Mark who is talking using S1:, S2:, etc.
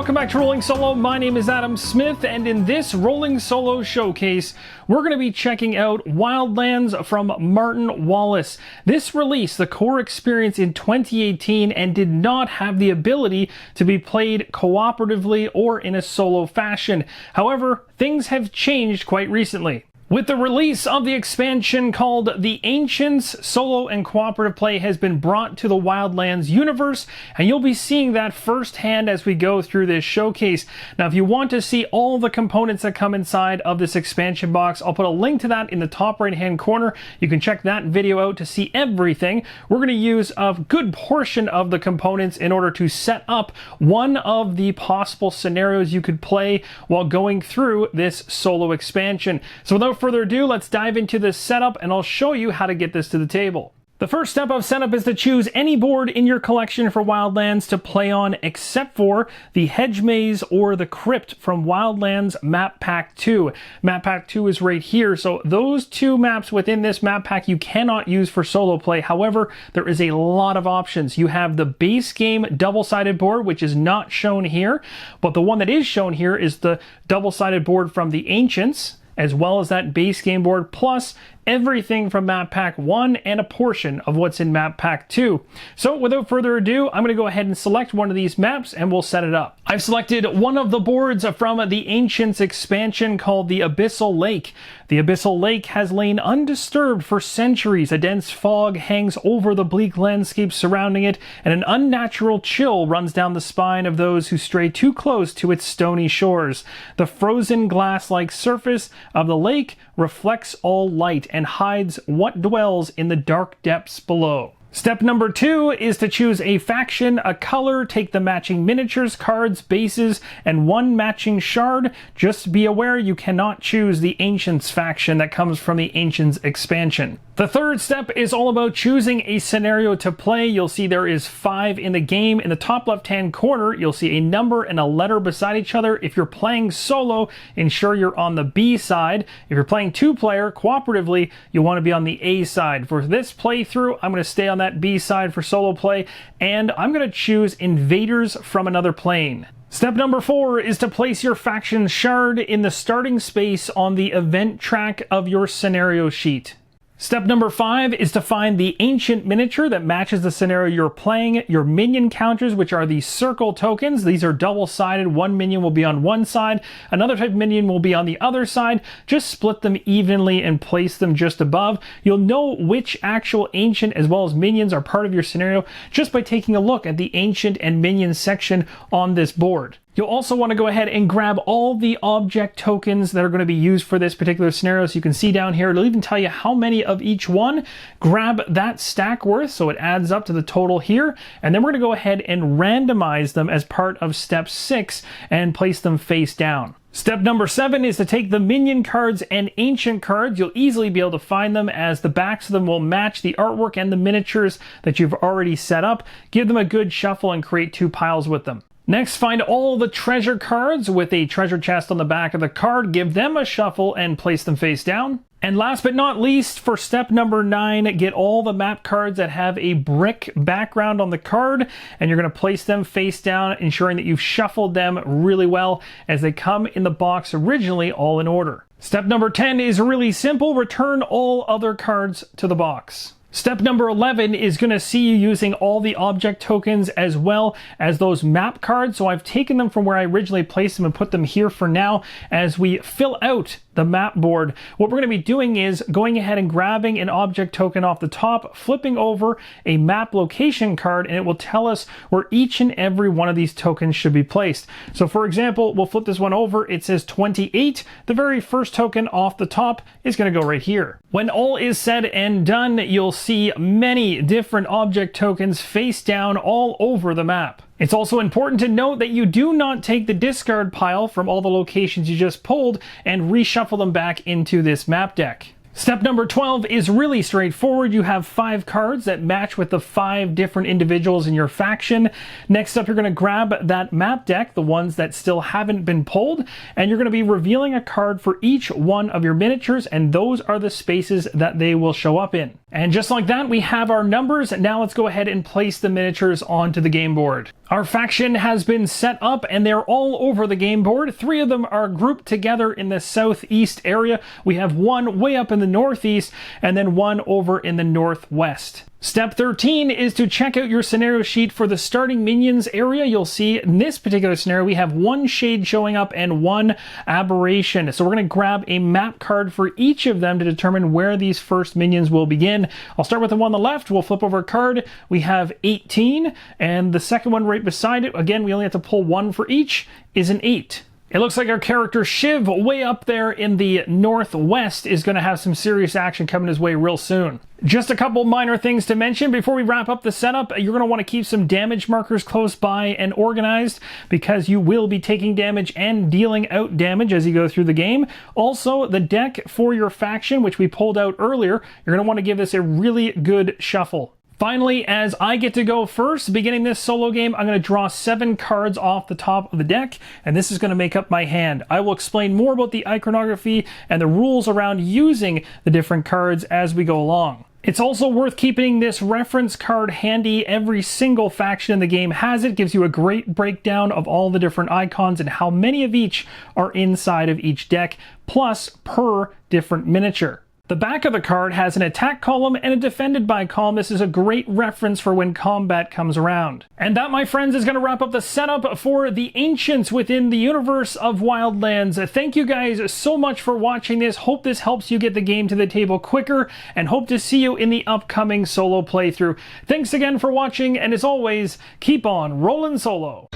S1: welcome back to Rolling Solo. My name is Adam Smith, and in this Rolling Solo showcase, we're going to be checking out Wildlands from Martin Wallace. This released the core experience in 2018 and did not have the ability to be played cooperatively or in a solo fashion. However, things have changed quite recently. With the release of the expansion called The Ancients, solo and cooperative play has been brought to the Wildlands universe, and you'll be seeing that firsthand as we go through this showcase. Now, if you want to see all the components that come inside of this expansion box, I'll put a link to that in the top right-hand corner. You can check that video out to see everything. We're going to use a good portion of the components in order to set up one of the possible scenarios you could play while going through this solo expansion. So without further ado, let's dive into this setup and I'll show you how to get this to the table. The first step of setup is to choose any board in your collection for Wildlands to play on except for the Hedge Maze or the Crypt from Wildlands Map Pack 2. Map Pack 2 is right here, so those two maps within this map pack you cannot use for solo play. However, there is a lot of options. You have the base game double-sided board, which is not shown here, but the one that is shown here is the double-sided board from the Ancients, as well as that base game board, plus everything from Map Pack 1 and a portion of what's in Map Pack 2. So without further ado, I'm going to go ahead and select one of these maps and we'll set it up. I've selected one of the boards from the Ancients expansion called the Abyssal Lake. The Abyssal Lake has lain undisturbed for centuries. A dense fog hangs over the bleak landscape surrounding it, and an unnatural chill runs down the spine of those who stray too close to its stony shores. The frozen glass-like surface of the lake reflects all light and hides what dwells in the dark depths below. Step number 2 is to choose a faction, a color, take the matching miniatures, cards, bases, and one matching shard. Just be aware you cannot choose the Ancients faction that comes from the Ancients expansion. The third step is all about choosing a scenario to play. You'll see there is 5 in the game. In the top left-hand corner, you'll see a number and a letter beside each other. If you're playing solo, ensure you're on the B side. If you're playing two-player cooperatively, you'll want to be on the A side. For this playthrough, I'm going to stay on that B side for solo play, and I'm going to choose Invaders from Another Plane. Step number 4 is to place your faction shard in the starting space on the event track of your scenario sheet. Step number 5 is to find the ancient miniature that matches the scenario you're playing. Your minion counters, which are the circle tokens. These are double-sided. One minion will be on one side. Another type of minion will be on the other side. Just split them evenly and place them just above. You'll know which actual ancient as well as minions are part of your scenario just by taking a look at the ancient and minion section on this board. You'll also want to go ahead and grab all the object tokens that are going to be used for this particular scenario. So you can see down here, it'll even tell you how many of each one. Grab that stack worth so it adds up to the total here. And then we're going to go ahead and randomize them as part of step 6 and place them face down. Step number 7 is to take the minion cards and ancient cards. You'll easily be able to find them as the backs of them will match the artwork and the miniatures that you've already set up. Give them a good shuffle and create 2 piles with them. Next, find all the treasure cards with a treasure chest on the back of the card. Give them a shuffle and place them face down. And last but not least, for step number 9, get all the map cards that have a brick background on the card, and you're going to place them face down, ensuring that you've shuffled them really well as they come in the box originally, all in order. Step number 10 is really simple. Return all other cards to the box. Step number 11 is going to see you using all the object tokens as well as those map cards. So I've taken them from where I originally placed them and put them here for now as we fill out the map board. What we're going to be doing is going ahead and grabbing an object token off the top, flipping over a map location card, and it will tell us where each and every one of these tokens should be placed. So for example, we'll flip this one over. It says 28. The very first token off the top is going to go right here. When all is said and done, you'll see many different object tokens face down all over the map. It's also important to note that you do not take the discard pile from all the locations you just pulled and reshuffle them back into this map deck. Step number 12 is really straightforward. You have 5 cards that match with the 5 different individuals in your faction. Next up, you're going to grab that map deck, the ones that still haven't been pulled, and you're going to be revealing a card for each one of your miniatures, and those are the spaces that they will show up in. And just like that, we have our numbers. Now let's go ahead and place the miniatures onto the game board. Our faction has been set up and they're all over the game board. 3 of them are grouped together in the southeast area. We have 1 way up in the northeast and then 1 over in the northwest. Step 13 is to check out your scenario sheet for the starting minions area. You'll see in this particular scenario, we have 1 shade showing up and 1 aberration. So we're going to grab a map card for each of them to determine where these first minions will begin. I'll start with the one on the left. We'll flip over a card. We have 18, and the second one right beside it, again, we only have to pull 1 for each, is an 8. It looks like our character Shiv, way up there in the northwest, is going to have some serious action coming his way real soon. Just a couple minor things to mention before we wrap up the setup. You're going to want to keep some damage markers close by and organized because you will be taking damage and dealing out damage as you go through the game. Also, the deck for your faction, which we pulled out earlier, you're going to want to give this a really good shuffle. Finally, as I get to go first, beginning this solo game, I'm going to draw 7 cards off the top of the deck, and this is going to make up my hand. I will explain more about the iconography and the rules around using the different cards as we go along. It's also worth keeping this reference card handy. Every single faction in the game has it. Gives you a great breakdown of all the different icons and how many of each are inside of each deck, plus per different miniature. The back of the card has an attack column and a defended by column. This is a great reference for when combat comes around. And that, my friends, is going to wrap up the setup for the Ancients within the universe of Wildlands. Thank you guys so much for watching this. Hope this helps you get the game to the table quicker, and hope to see you in the upcoming solo playthrough. Thanks again for watching, and as always, keep on rolling solo.